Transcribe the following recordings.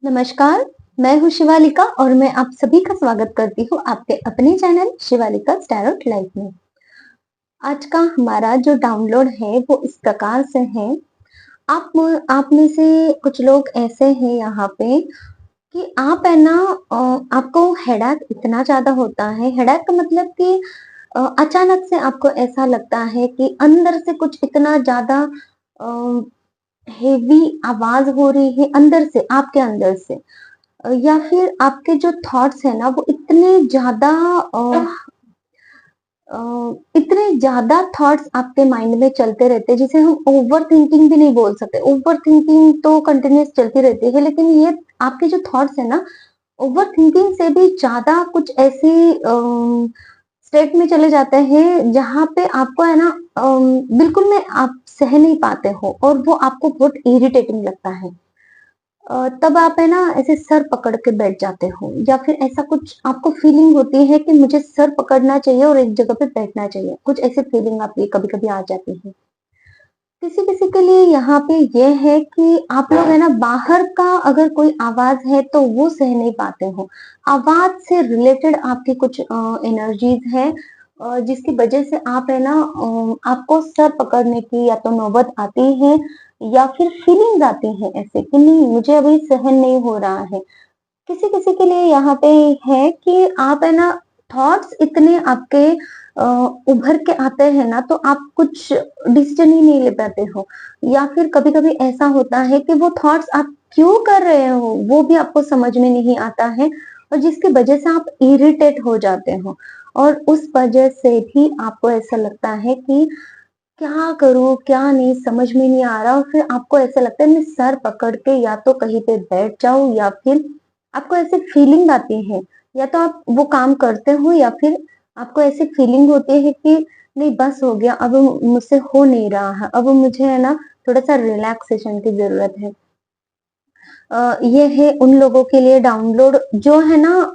नमस्कार, मैं हूँ शिवालिका और मैं आप सभी का स्वागत करती हूँ आपके अपने चैनल शिवालिका टैरोट लाइफ में। आज का हमारा जो डाउनलोड है वो इस प्रकार से है। आप में से कुछ लोग ऐसे हैं यहाँ पे कि आप है ना आपको हेडेक इतना ज्यादा होता है। हेडेक का मतलब कि अचानक से आपको ऐसा लगता है कि अंदर से कुछ इतना ज्यादा हेवी आवाज हो रही है अंदर से, आपके अंदर से। या फिर आपके जो थॉट्स है ना वो अ, इतने ज्यादा थॉट्स आपके माइंड में चलते रहते हैं, जिसे हम ओवर थिंकिंग भी नहीं बोल सकते। ओवर थिंकिंग तो कंटिन्यूस चलती रहती है, लेकिन ये आपके जो थॉट्स है ना, ओवर थिंकिंग से भी ज्यादा कुछ ऐसी स्टेट में चले जाते हैं जहां पे आपको है ना बिल्कुल में आप सह नहीं पाते हो और वो आपको बहुत इरिटेटिंग लगता है। तब आप है ना ऐसे सर पकड़ के बैठ जाते हो, या फिर ऐसा कुछ आपको फीलिंग होती है कि मुझे सर पकड़ना चाहिए और एक जगह पे बैठना चाहिए। कुछ ऐसी फीलिंग आपकी कभी-कभी आ जाती है। किसी-किसी के लिए यहाँ पे ये है कि आप लोग है ना बाहर का अगर कोई आवाज है तो वो सह नहीं पाते हो। आवाज से रिलेटेड आपकी कुछ एनर्जीज है जिसकी वजह से आप है ना आपको सर पकड़ने की या तो नौबत आती है, या फिर फीलिंग्स आती हैं ऐसे कि नहीं मुझे अभी सहन नहीं हो रहा है। किसी-किसी के लिए यहाँ पे है कि आप है ना थॉट्स इतने आपके उभर के आते हैं ना, तो आप कुछ डिसीजन ही नहीं ले पाते हो। या फिर कभी-कभी ऐसा होता है कि वो थॉट्स आप क्यों कर रहे हो वो भी आपको समझ में नहीं आता है, और जिसकी वजह से आप इरिटेट हो जाते हो। और उस वजह से भी आपको ऐसा लगता है कि क्या करूँ, क्या नहीं समझ में नहीं आ रहा, और फिर आपको ऐसा लगता है मैं सर पकड़ के या तो कहीं पे बैठ जाऊँ, या फिर आपको ऐसी फीलिंग आती है, या तो आप वो काम करते हो, या फिर आपको ऐसी फीलिंग होती है कि नहीं बस हो गया, अब मुझसे हो नहीं रहा है, अब मुझे है ना थोड़ा-सा रिलैक्सेशन की ज़रूरत है। ये है उन लोगों के लिए डाउनलोड जो है ना,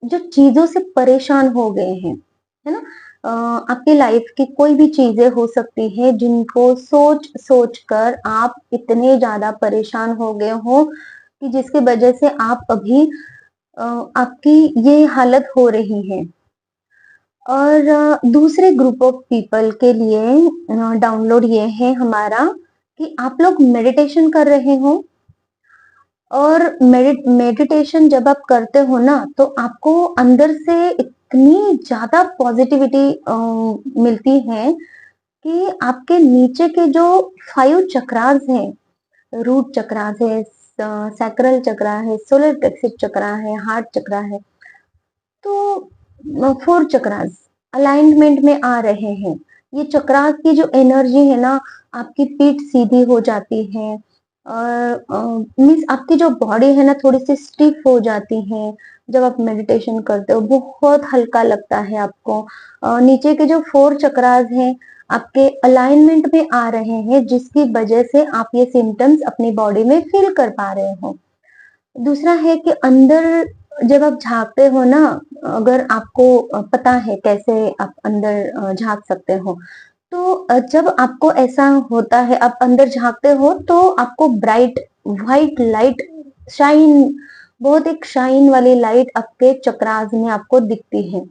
जो चीज़ों से परेशान हो गए हैं, है ना? आपकी लाइफ की कोई भी चीज़ें हो सकती है जिनको सोच-सोच कर आप इतने ज़्यादा परेशान हो गए हो कि जिसकी वजह से आप अभी अ, आपकी ये हालत हो रही है। और दूसरे ग्रुप ऑफ पीपल के लिए डाउनलोड ये है हमारा कि आप लोग मेडिटेशन कर रहे हो, और मेडिटेशन जब आप करते हो ना तो आपको अंदर से इतनी ज्यादा पॉजिटिविटी मिलती है कि आपके नीचे के जो 5 चक्रास हैं, रूट चक्रास है, सैक्रल चक्रा है, सोलर प्लेक्सिस चक्रा है, हार्ट चक्रा है, तो 4 चक्रास अलाइनमेंट में आ रहे हैं। ये चक्रास की जो एनर्जी है ना, आपकी पीठ सीधी हो जाती है, और मीन्स आपकी जो बॉडी है ना थोड़ी सी स्टिफ हो जाती है। जब आप मेडिटेशन करते हो बहुत हल्का लगता है आपको। नीचे के जो 4 चक्रास हैं आपके अलाइनमेंट में आ रहे हैं, जिसकी वजह से आप ये सिम्टम्स अपनी बॉडी में फील कर पा रहे हो। दूसरा है कि अंदर जब आप झाँकते हो ना, अगर आपको पता है कैसे आप अंदर झाँक सकते हो, तो जब आपको ऐसा होता है, आप अंदर झाँकते हो तो आपको ब्राइट व्हाइट लाइट, शाइन, बहुत एक शाइन वाली लाइट आपके चक्रास में आपको दिखती है।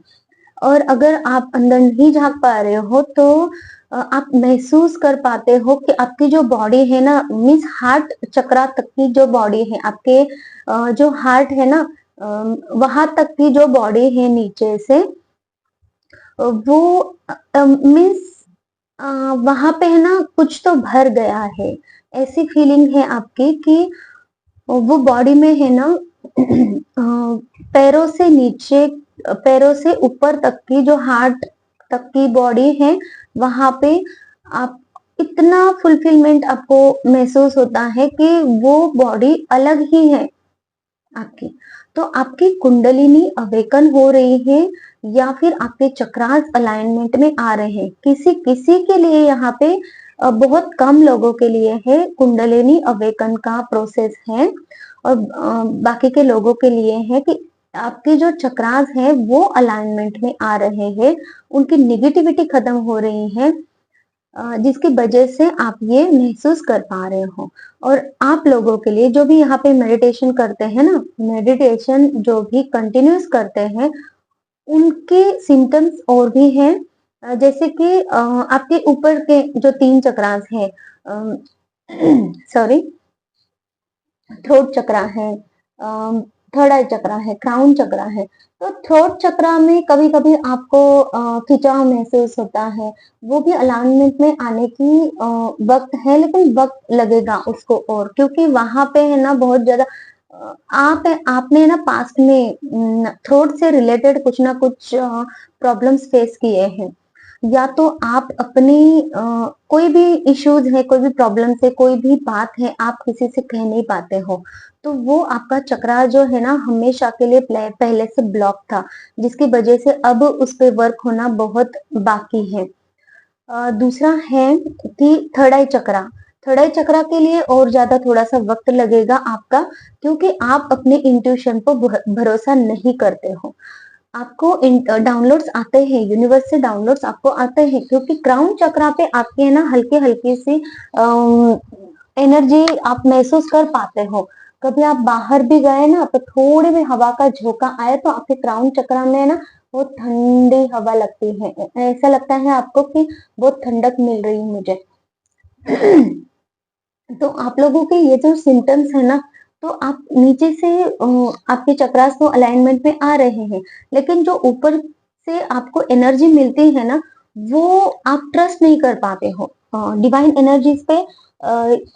और अगर आप अंदर नहीं झाँक पा रहे हो तो आप महसूस कर पाते हो कि आपकी जो बॉडी है ना, मीन्स हार्ट चक्रा तक की जो बॉडी है आपके, जो हार्ट है ना, वहां तक की जो बॉडी है नीचे से, वो मीन्स वहां पे है ना कुछ तो भर गया है। ऐसी फीलिंग है आपकी कि वो बॉडी में है ना पैरों से नीचे, पैरों से ऊपर तक की जो हार्ट तक की बॉडी है, वहां पे आप इतना फुलफिलमेंट आपको महसूस होता है कि वो बॉडी अलग ही है आपकी। तो आपकी कुंडलिनी अवेकन हो रही है, या फिर आपके चक्रास अलाइनमेंट में आ रहे हैं। किसी किसी के लिए यहाँ पे बहुत कम लोगों के लिए है कुंडलिनी अवेकन का प्रोसेस है, और बाकी के लोगों के लिए है कि आपके जो चक्रास है वो अलाइनमेंट में आ रहे हैं, उनकी निगेटिविटी खत्म हो रही है। जिसकी वजह से आप ये महसूस कर पा रहे हो। और आप लोगों के लिए जो भी यहाँ पे मेडिटेशन करते हैं ना, मेडिटेशन जो भी कंटिन्यूस करते हैं, उनके सिम्टम्स और भी हैं। जैसे कि आपके ऊपर के जो 3 चक्रास हैं, सॉरी, थ्रोट चक्रा है, थर्ड आई चक्रा है, क्राउन चक्रा है। तो थ्रोट चक्रा में कभी-कभी आपको खिंचाव महसूस होता है, वो भी अलाइनमेंट में आने की वक़्त है, लेकिन वक़्त लगेगा उसको और, क्योंकि वहाँ पे है ना बहुत ज़्यादा आपने ना पास्ट में थ्रोट से रिलेटेड कुछ ना कुछ प्रॉब्लम्स फेस किए हैं। या तो आप अपनी कोई भी इश्यूज है, कोई भी प्रॉब्लम्स है, कोई भी बात है, आप किसी से कह नहीं पाते हो, तो वो आपका चक्रा जो है ना हमेशा के लिए पहले से ब्लॉक था, जिसकी वजह से अब उस पे वर्क होना बहुत बाकी है। दूसरा है कि थर्ड आई चक्रा। थर्ड आई चक्रा के लिए और ज्यादा थोड़ा सा वक्त लगेगा आपका, क्योंकि आप अपने इंट्यूशन पर भरोसा नहीं करते हो। आपको डाउनलोड्स आते हैं, यूनिवर्स से डाउनलोड्स आपको आते हैं, क्योंकि क्राउन चक्रा पे आपके है ना हल्की हल्की सी एनर्जी आप महसूस कर पाते हो। कभी आप बाहर भी गए ना, तो थोड़ी भी हवा का झोंका आए तो आपके क्राउन चक्रा में ना वो ठंडी हवा लगती है, ऐसा लगता है आपको कि बहुत ठंडक मिल रही है मुझे। तो आप लोगों के ये जो सिम्टम्स है ना, तो आप नीचे से आपके चक्रास तो अलाइनमेंट में आ रहे हैं, लेकिन जो ऊपर से आपको एनर्जी मिलती है ना, वो आप ट्रस्ट नहीं कर पाते हो डिवाइन एनर्जीज पे।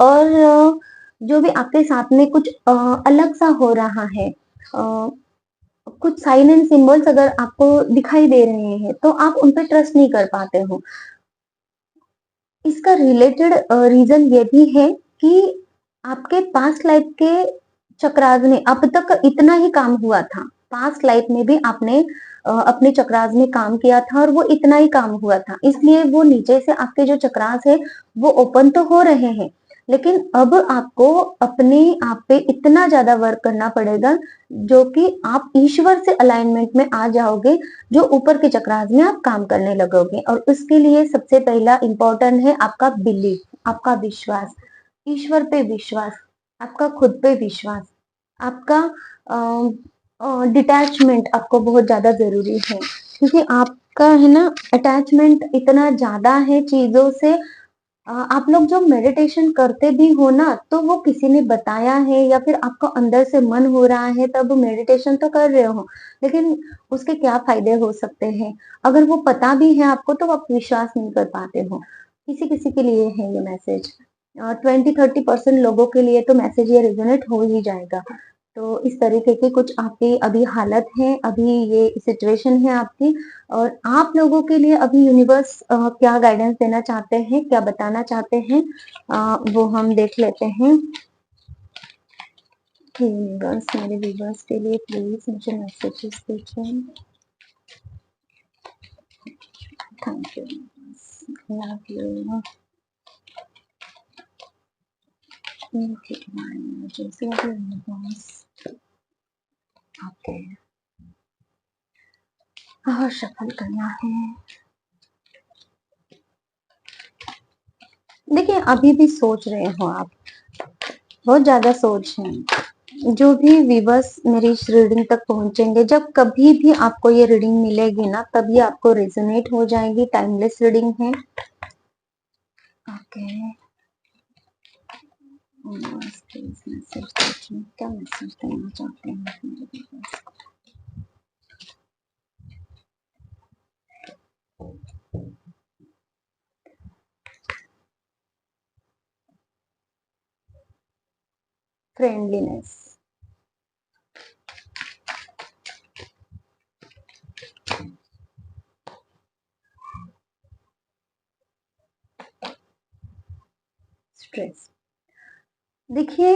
और जो भी आपके साथ में कुछ अलग सा हो रहा है, कुछ साइन एंड सिंबल्स अगर आपको दिखाई दे रहे हैं, तो आप उन पे ट्रस्ट नहीं कर पाते हो। इसका रिलेटेड रीजन ये भी है कि आपके पास्ट लाइफ के चक्रास में अब तक इतना ही काम हुआ था। पास्ट लाइफ में भी आपने अपने चक्रास में काम किया था और वो इतना ही काम हुआ था, इसलिए वो नीचे से आपके जो चक्रास है वो ओपन तो हो रहे हैं, लेकिन अब आपको अपने आप पे इतना ज्यादा वर्क करना पड़ेगा, जो कि आप ईश्वर से अलाइनमेंट में आ जाओगे, जो ऊपर के चक्रास में आप काम करने लगोगे। और उसके लिए सबसे पहला इंपॉर्टेंट है आपका बिलीफ, आपका विश्वास, ईश्वर पे विश्वास, आपका खुद पे विश्वास, आपका डिटैचमेंट आपको बहुत ज्यादा जरूरी है, क्योंकि आपका है ना अटैचमेंट इतना ज्यादा है चीजों से। आप लोग जो मेडिटेशन करते भी हो ना, तो वो किसी ने बताया है या फिर आपको अंदर से मन हो रहा है तब मेडिटेशन तो कर रहे हो, लेकिन उसके क्या फायदे हो सकते हैं अगर वो पता भी है आपको, तो आप विश्वास नहीं कर पाते हो। किसी किसी के लिए है ये मैसेज, 20-30% लोगों के लिए तो मैसेज ये रेजोनेट हो ही जाएगा। तो इस तरीके की कुछ आपकी अभी हालत है, अभी ये सिचुएशन है आपकी, और आप लोगों के लिए अभी यूनिवर्स क्या गाइडेंस देना चाहते हैं, क्या बताना चाहते हैं, वो हम देख लेते हैं कि यूनिवर्स मेरे व्यूवर्स के लिए प्लीज मुझे मैसेजेस दीजिए। Thank you, love you, okay, और सफल करना है। देखिए अभी भी सोच रहे हो आप, बहुत ज्यादा सोच है। जो भी व्यूवर्स मेरी इस रीडिंग तक पहुंचेंगे, जब कभी भी आपको ये रीडिंग मिलेगी ना, तभी आपको रेजोनेट हो जाएगी, टाइमलेस रीडिंग है। ओके, मैसेज क्या मैसेज देना चाहते हैं मेरे व्यूवर्स को? Friendliness, stress. देखिए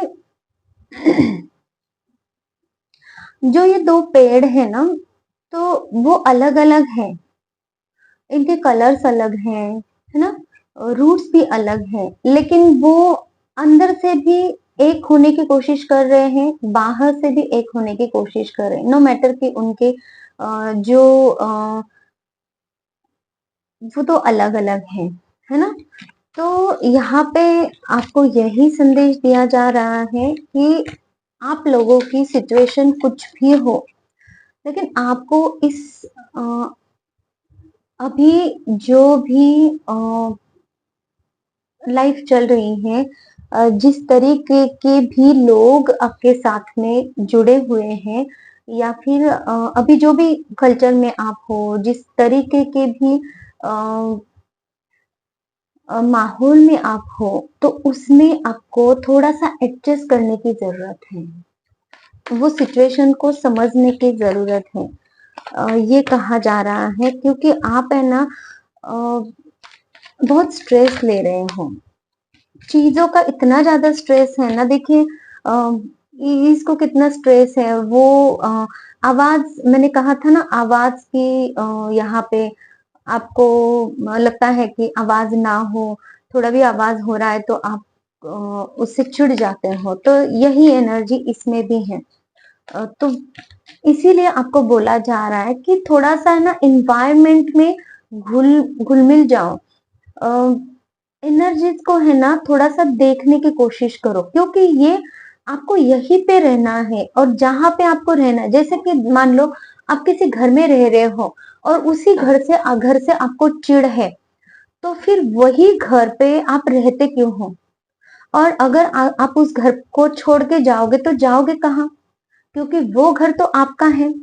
जो ये दो पेड़ है ना, तो वो अलग अलग है, इनके कलर्स अलग हैं, है ना, रूट्स भी अलग हैं, लेकिन वो अंदर से भी एक होने की कोशिश कर रहे हैं, बाहर से भी एक होने की कोशिश कर रहे हैं, नो मैटर कि उनके जो वो तो अलग अलग हैं। है ना? तो यहाँ पे आपको यही संदेश दिया जा रहा है कि आप लोगों की सिचुएशन कुछ भी हो, लेकिन आपको इस अभी जो भी लाइफ चल रही है, जिस तरीके के भी लोग आपके साथ में जुड़े हुए हैं, या फिर अभी जो भी कल्चर में आप हो, जिस तरीके के भी माहौल में आप हो, तो उसमें आपको थोड़ा-सा एडजस्ट करने की ज़रूरत है। वो सिचुएशन को समझने की ज़रूरत है। ये कहा जा रहा है क्योंकि आप है ना अ, बहुत स्ट्रेस ले रहे हो। चीज़ों का इतना ज़्यादा स्ट्रेस है ना, देखिए इसको कितना स्ट्रेस है वो आवाज़, मैंने कहा था ना आवाज़ की, यहाँ पे आपको लगता है कि आवाज़ ना हो, थोड़ा भी आवाज़ हो रहा है तो आप उससे चिढ़ जाते हो, तो यही एनर्जी इसमें भी है। तो इसीलिए आपको बोला जा रहा है कि थोड़ा-सा है ना एनवायरनमेंट में घुल-मिल जाओ। एनर्जीज को है ना थोड़ा-सा देखने की कोशिश करो, क्योंकि ये आपको यहीं पे रहना है, और जहाँ पे आपको रहना है, जैसे कि मान लो आप किसी घर में रह रहे हो और उसी घर से आपको चिढ़ है, तो फिर वही घर पे आप रहते क्यों हो? और अगर आप उस घर को छोड़ के जाओगे तो जाओगे कहाँ? क्योंकि वो घर तो आपका है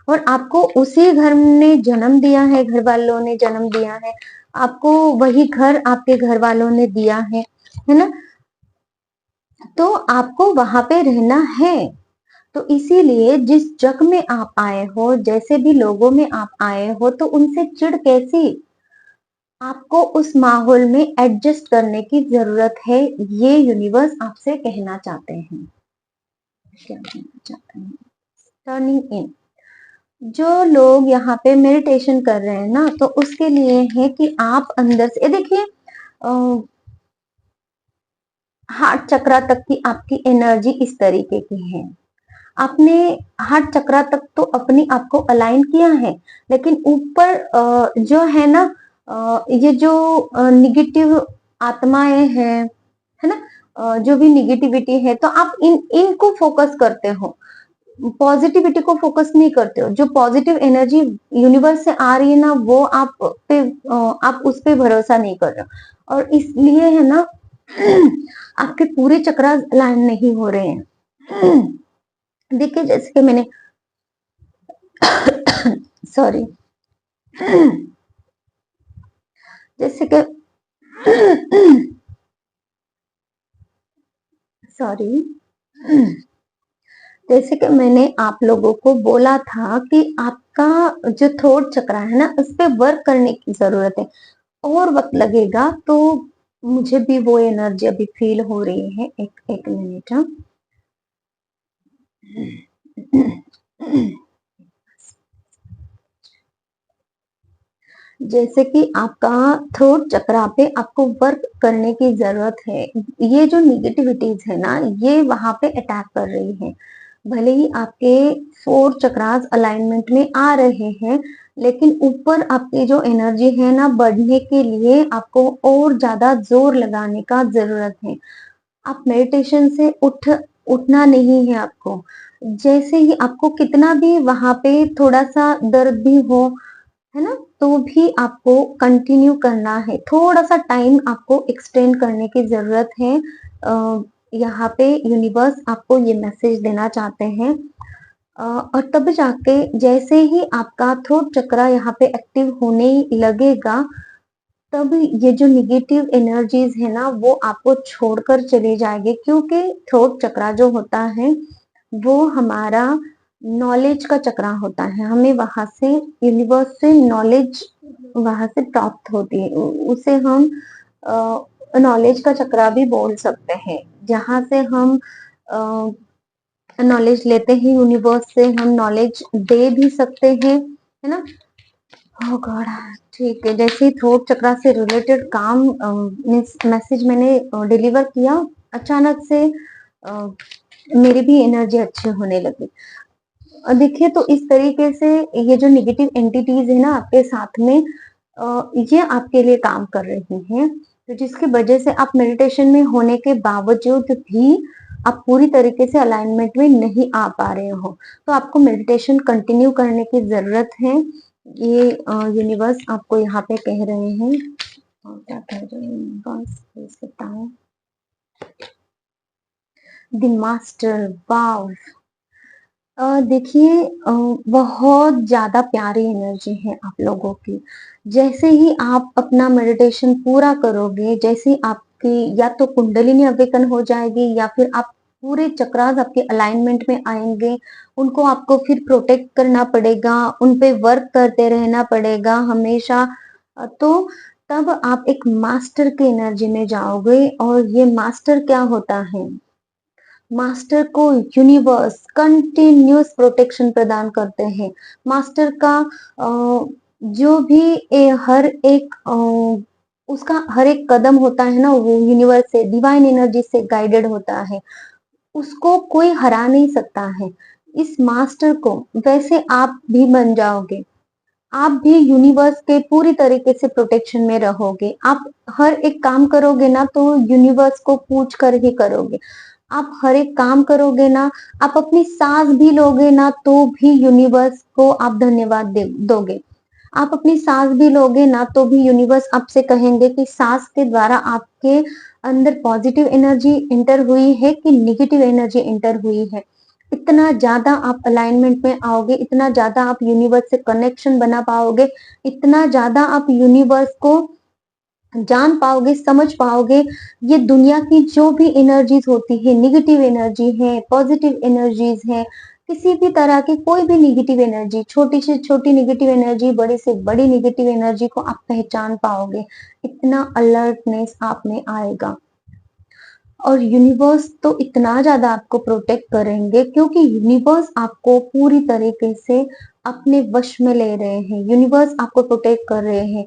और आपको उसी घर ने जन्म दिया है, घर वालों ने जन्म दिया है, आपको वही घर आपके घर वालों ने दिया है ना? तो आपको वहां पे रहना है। तो इसीलिए जिस जग में आप आए हो, जैसे भी लोगों में आप आए हो, तो उनसे चिढ़ कैसी? आपको उस माहौल में एडजस्ट करने की जरूरत है। ये यूनिवर्स आपसे कहना चाहते हैं। क्या कहना चाहते हैं? टर्निंग इन, जो लोग यहाँ पे मेडिटेशन कर रहे हैं ना, तो उसके लिए है कि आप अंदर से, ये देखिए हार्ट चक्रा तक की आपकी एनर्जी इस तरीके की है। आपने हार्ट चक्रा तक तो अपनी आप को अलाइन किया है, लेकिन ऊपर जो है ना, ये जो निगेटिव आत्माएं हैं, है ना, जो भी निगेटिविटी है, तो आप इनको फोकस करते हो, पॉजिटिविटी को फोकस नहीं करते हो। जो पॉजिटिव एनर्जी यूनिवर्स से आ रही है ना, वो आप उस पे भरोसा नहीं कर रहे हो, और इसलिए है ना आपके पूरे चक्रा अलाइन नहीं हो रहे हैं। देखिए जैसे कि मैंने सॉरी, जैसे कि सॉरी, जैसे कि मैंने आप लोगों को बोला था कि आपका जो थ्रोट चक्रा है ना, उस पे वर्क करने की जरूरत है, और वक्त लगेगा। तो मुझे भी वो एनर्जी अभी फील हो रही है। एक एक मिनट। हाँ। जैसे कि आपका थ्रोट चक्रा पे आपको वर्क करने की जरूरत है। ये जो निगेटिविटीज है ना, ये वहां पे अटैक कर रही है। भले ही आपके 4 चक्रास अलाइनमेंट में आ रहे हैं, लेकिन ऊपर आपकी जो एनर्जी है ना, बढ़ने के लिए आपको और ज्यादा जोर लगाने का जरूरत है। आप मेडिटेशन से उठना नहीं है आपको। जैसे ही आपको कितना भी वहां पे थोड़ा सा दर्द भी हो, है ना, तो भी आपको कंटिन्यू करना है। थोड़ा सा टाइम आपको एक्सटेंड करने की जरूरत है। यहाँ पे यूनिवर्स आपको ये मैसेज देना चाहते हैं। और तब जाके जैसे ही आपका थ्रोट चक्रा यहाँ पे एक्टिव होने लगेगा, तब ये जो निगेटिव एनर्जीज है ना, वो आपको छोड़कर चली जाएगी, क्योंकि थ्रोट चक्रा जो होता है वो हमारा नॉलेज का चक्रा होता है। हमें वहां से यूनिवर्स से नॉलेज वहां से प्राप्त होती है। उसे हम नॉलेज का चक्रा भी बोल सकते हैं, जहां से हम नॉलेज लेते हैं। यूनिवर्स से हम नॉलेज दे भी सकते हैं, है ना। ओह गॉड। ठीक है, जैसे ही थ्रोट चक्रा से रिलेटेड काम मैसेज मैंने डिलीवर किया, अचानक से मेरी भी एनर्जी अच्छी होने लगी। देखिए, तो इस तरीके से ये जो नेगेटिव एंटिटीज है ना आपके साथ में, ये आपके लिए काम कर रही हैं, तो जिसकी वजह से आप मेडिटेशन में होने के बावजूद भी आप पूरी तरीके से अलाइनमेंट में नहीं आ पा रहे हो, तो आपको मेडिटेशन कंटिन्यू करने की ज़रूरत है। ये यूनिवर्स आपको यहाँ पे कह रहे हैं। क्या कह रहे हैं यूनिवर्स, प्लीज़ बताओ। द मास्टर, वाव! देखिए, बहुत ज़्यादा प्यारी एनर्जी है आप लोगों की। जैसे ही आप अपना मेडिटेशन पूरा करोगे, जैसे ही आपकी या तो कुंडलिनी अवेकन हो जाएगी या फिर आप पूरे चक्रास आपके अलाइनमेंट में आएँगे, उनको आपको फिर प्रोटेक्ट करना पड़ेगा, उन पे वर्क करते रहना पड़ेगा हमेशा। तो तब आप एक मास्टर की एनर्जी में जाओगे और ये मास्टर क्या होता है? मास्टर को यूनिवर्स कंटिन्यूअस प्रोटेक्शन प्रदान करते हैं। मास्टर का जो भी हर एक उसका हर एक कदम होता है ना, वो यूनिवर्स से डिवाइन एनर्जी से गाइडेड होता है। उसको कोई हरा नहीं सकता है। इस मास्टर को वैसे आप भी बन जाओगे। आप भी यूनिवर्स के पूरी तरीके से प्रोटेक्शन में रहोगे। आप हर एक काम करोगे ना तो यूनिवर्स को पूछ कर ही करोगे। आप हर एक काम करोगे ना, आप अपनी सांस भी लोगे ना तो भी यूनिवर्स को आप धन्यवाद दोगे। आप अपनी सांस भी लोगे ना तो भी यूनिवर्स आपसे कहेंगे कि सांस के द्वारा आपके अंदर पॉजिटिव एनर्जी एंटर हुई है कि नेगेटिव एनर्जी एंटर हुई है। इतना ज्यादा आप अलाइनमेंट में आओगे, इतना ज्यादा आप यूनिवर्स से कनेक्शन बना पाओगे, इतना ज्यादा आप यूनिवर्स को जान पाओगे, समझ पाओगे। ये दुनिया की जो भी एनर्जीज होती है, नेगेटिव एनर्जी है, पॉजिटिव एनर्जीज है, किसी भी तरह की कोई भी नेगेटिव एनर्जी, छोटी से छोटी नेगेटिव एनर्जी, बड़ी से बड़ी नेगेटिव एनर्जी को आप पहचान पाओगे। इतना अलर्टनेस आप में आएगा और यूनिवर्स तो इतना ज्यादा आपको प्रोटेक्ट करेंगे क्योंकि यूनिवर्स आपको पूरी तरीके से अपने वश में ले रहे हैं। यूनिवर्स आपको प्रोटेक्ट कर रहे हैं।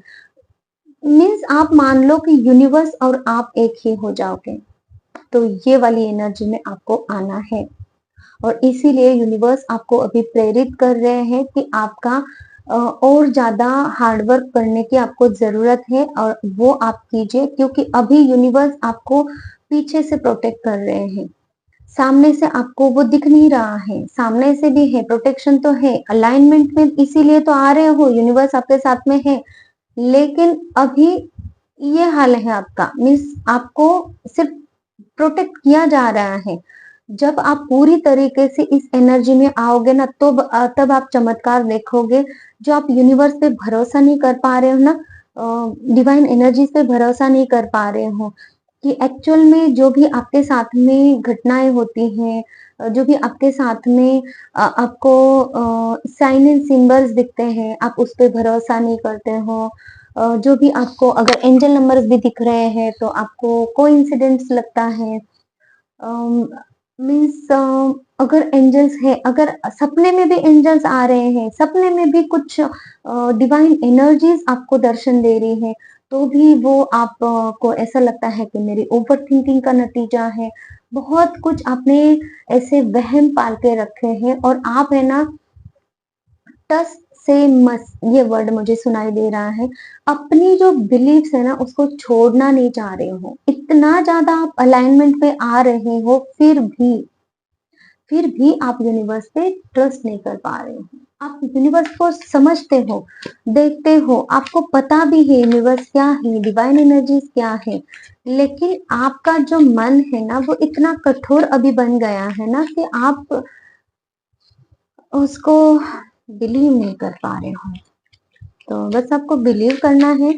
मीन्स आप मान लो कि यूनिवर्स और आप एक ही हो जाओगे। तो ये वाली एनर्जी में आपको आना है और इसीलिए यूनिवर्स आपको अभी प्रेरित कर रहे हैं कि आपका और ज्यादा हार्डवर्क करने की आपको जरूरत है और वो आप कीजिए क्योंकि अभी यूनिवर्स आपको पीछे से प्रोटेक्ट कर रहे हैं। सामने से आपको वो दिख नहीं रहा है, सामने से भी है, प्रोटेक्शन तो है, अलाइनमेंट में इसीलिए तो आ रहे हो, यूनिवर्स आपके साथ में है। लेकिन अभी ये हाल है आपका, मीन्स आपको सिर्फ प्रोटेक्ट किया जा रहा है। जब आप पूरी तरीके से इस एनर्जी में आओगे ना तो तब आप चमत्कार देखोगे। जो आप यूनिवर्स पे भरोसा नहीं कर पा रहे हो ना, डिवाइन एनर्जीज पे भरोसा नहीं कर पा रहे हो कि एक्चुअल में जो भी आपके साथ में घटनाएं होती हैं, जो भी आपके साथ में आपको साइन एंड सिंबल्स दिखते हैं, आप उस पे भरोसा नहीं करते हो। जो भी आपको अगर एंजल नंबर्स भी दिख रहे हैं तो आपको कोइंसिडेंस लगता है। मीन्स अगर एंजल्स है, अगर सपने में भी एंजल्स आ रहे हैं, सपने में भी कुछ डिवाइन एनर्जीज आपको दर्शन दे रही है, तो भी वो आप को ऐसा लगता है कि मेरी ओवर थिंकिंग का नतीजा है। बहुत कुछ आपने ऐसे वहम पाल के रखे हैं और आप है ना टस से मस, ये वर्ड मुझे सुनाई दे रहा है, अपनी जो बिलीव्स है ना उसको छोड़ना नहीं चाह रहे हो। इतना ज्यादा आप अलाइनमेंट पे आ रहे हो फिर भी आप यूनिवर्स पे ट्रस्ट नहीं कर पा रहे हो। आप यूनिवर्स को समझते हो, देखते हो, आपको पता भी है यूनिवर्स क्या है, डिवाइन एनर्जीज क्या है, लेकिन आपका जो मन है ना वो इतना कठोर अभी बन गया है ना कि आप उसको बिलीव नहीं कर पा रहे हो। तो बस आपको बिलीव करना है।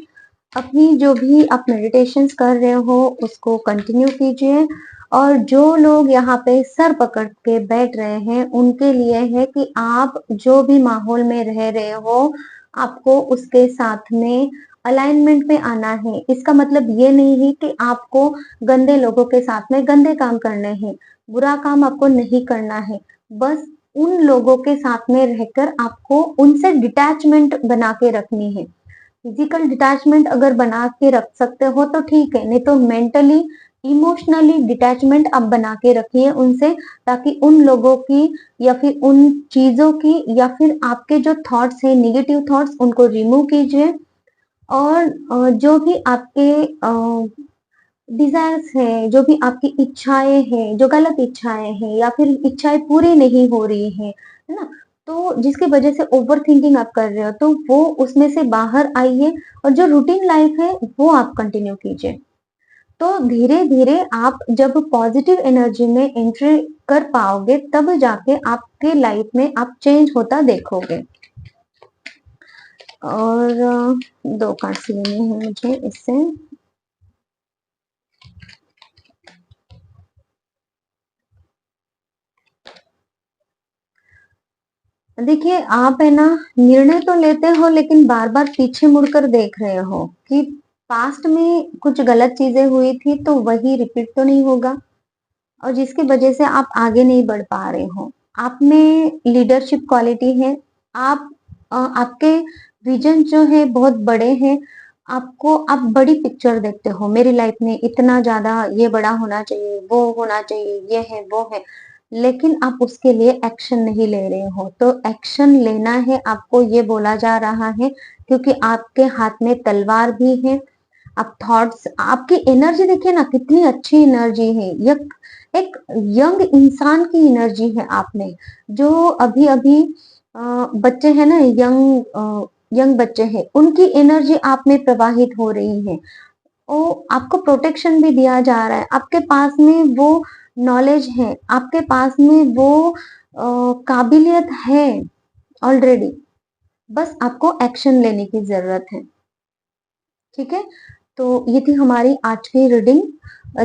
अपनी जो भी आप मेडिटेशंस कर रहे हो उसको कंटिन्यू कीजिए और जो लोग यहाँ पे सर पकड़ के बैठ रहे हैं उनके लिए है कि आप जो भी माहौल में रह रहे हो आपको उसके साथ में अलाइनमेंट में आना है। इसका मतलब ये नहीं है कि आपको गंदे लोगों के साथ में गंदे काम करने हैं, बुरा काम आपको नहीं करना है। बस उन लोगों के साथ में रहकर आपको उनसे डिटैचमेंट बना के रखनी है। फिजिकल डिटैचमेंट अगर बना के रख सकते हो तो ठीक है, नहीं तो मेंटली इमोशनली डिटैचमेंट आप बना के रखिए उनसे, ताकि उन लोगों की या फिर उन चीजों की या फिर आपके जो थॉट्स है नेगेटिव थॉट्स उनको रिमूव कीजिए और जो भी आपके डिजायर्स हैं, जो भी आपकी इच्छाएं हैं, जो गलत इच्छाएं हैं या फिर इच्छाएं पूरी नहीं हो रही हैं, है ना? तो जिसकी वजह से ओवर थिंकिंग आप कर रहे हो, तो वो उसमें से बाहर आइए और जो रूटीन लाइफ है वो आप कंटिन्यू कीजिए। तो धीरे धीरे आप जब पॉजिटिव एनर्जी में एंट्री कर पाओगे, तब जाके आपके लाइफ में आप चेंज होता देखोगे। और 2 कार्ड्स लेने हैं मुझे इससे। देखिए, आप है ना, निर्णय तो लेते हो लेकिन बार-बार पीछे मुड़कर देख रहे हो कि पास्ट में कुछ गलत चीज़ें हुई थी तो वही रिपीट तो नहीं होगा, और जिसकी वजह से आप आगे नहीं बढ़ पा रहे हो। आप में लीडरशिप क्वालिटी है, आप आपके विज़न जो है बहुत बड़े हैं, आप बड़ी पिक्चर देखते हो, मेरी लाइफ में इतना ज़्यादा ये बड़ा होना चाहिए, वो होना चाहिए, ये है, वो है। लेकिन आप उसके लिए एक्शन नहीं ले रहे हो, तो एक्शन लेना है आपको, ये बोला जा रहा है, क्योंकि आपके हाथ में तलवार भी है। आप थॉट्स, आपकी एनर्जी देखिए ना, कितनी अच्छी एनर्जी है। एक एक यंग इंसान की एनर्जी है आप में, जो अभी अभी बच्चे हैं ना, यंग बच्चे हैं, उनकी एनर्जी आप में प्रवाहित हो रही है। ओ, आपको प्रोटेक्शन भी दिया जा रहा है, आपके पास में वो नॉलेज है, आपके पास में वो काबिलियत है ऑलरेडी, बस आपको एक्शन लेने की जरूरत है। ठीक है? तो ये थी हमारी आज की रीडिंग।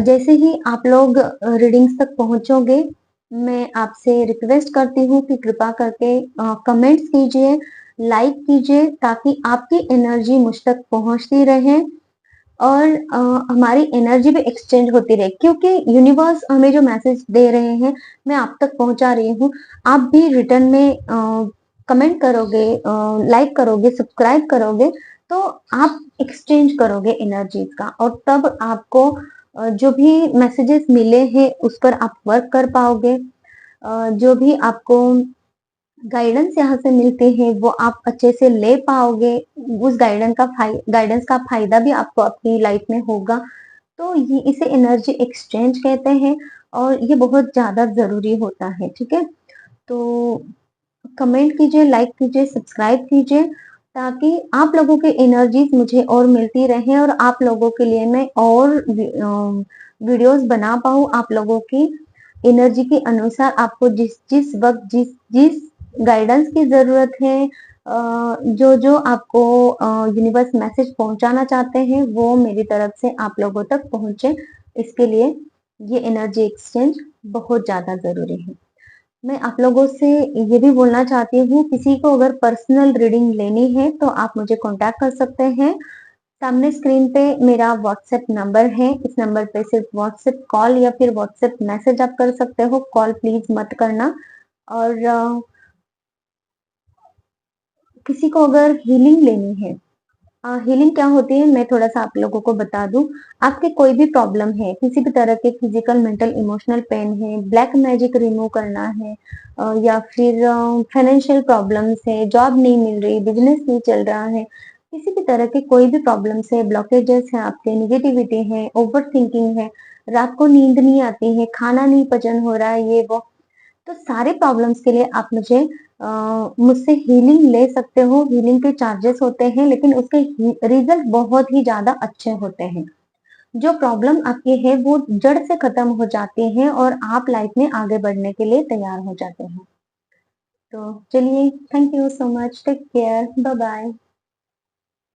जैसे ही आप लोग रीडिंग्स तक पहुंचोगे, मैं आपसे रिक्वेस्ट करती हूँ कि कृपा करके कमेंट्स कीजिए, लाइक कीजिए, ताकि आपकी एनर्जी मुझ तक पहुंचती रहे और हमारी एनर्जी भी एक्सचेंज होती रहे, क्योंकि यूनिवर्स हमें जो मैसेज दे रहे हैं, मैं आप तक पहुंचा रही हूँ। आप भी रिटर्न में कमेंट करोगे, लाइक करोगे, सब्सक्राइब करोगे, तो आप एक्सचेंज करोगे एनर्जीज का, और तब आपको जो भी मैसेजेस मिले हैं उस पर आप वर्क कर पाओगे। जो भी आपको गाइडेंस यहाँ से मिलते हैं वो आप अच्छे से ले पाओगे। उस गाइडेंस का फायदा भी आपको अपनी लाइफ में होगा। तो ये इसे एनर्जी एक्सचेंज कहते हैं, और ये बहुत ज्यादा जरूरी होता है। ठीक है? तो कमेंट कीजिए, लाइक कीजिए, सब्सक्राइब कीजिए, ताकि आप लोगों की एनर्जीज मुझे और मिलती रहे और आप लोगों के लिए मैं और वीडियोस बना पाऊँ। आप लोगों की एनर्जी के अनुसार आपको जिस जिस वक्त जिस जिस गाइडेंस की जरूरत है, जो जो आपको यूनिवर्स मैसेज पहुंचाना चाहते हैं, वो मेरी तरफ से आप लोगों तक पहुंचे, इसके लिए ये एनर्जी एक्सचेंज बहुत ज्यादा जरूरी है। मैं आप लोगों से ये भी बोलना चाहती हूँ, किसी को अगर पर्सनल रीडिंग लेनी है तो आप मुझे कांटेक्ट कर सकते हैं। सामने स्क्रीन पे मेरा व्हाट्सएप नंबर है, इस नंबर पे सिर्फ व्हाट्सएप कॉल या फिर व्हाट्सएप मैसेज आप कर सकते हो, कॉल प्लीज मत करना। और किसी को अगर हीलिंग लेनी है, हीलिंग क्या होती है मैं थोड़ा सा आप लोगों को बता दूं। आपके कोई भी प्रॉब्लम है, किसी भी तरह के फिजिकल, मेंटल, इमोशनल पेन है, ब्लैक मैजिक रिमूव करना है, या फिर फाइनेंशियल प्रॉब्लम्स है, जॉब नहीं मिल रही, बिजनेस नहीं चल रहा है, किसी भी तरह के कोई भी प्रॉब्लम्स है, ब्लॉकेजेस है आपके, निगेटिविटी है, ओवर थिंकिंग है, रात को नींद नहीं आती है, खाना नहीं पचन हो रहा है, ये वो, तो सारे प्रॉब्लम्स के लिए आप मुझसे हीलिंग ले सकते हो। हीलिंग के चार्जेस होते हैं, लेकिन उसके रिजल्ट बहुत ही ज्यादा अच्छे होते हैं। जो प्रॉब्लम आपकी है वो जड़ से खत्म हो जाती है और आप लाइफ में आगे बढ़ने के लिए तैयार हो जाते हैं। तो चलिए, thank you so much, take care, bye bye.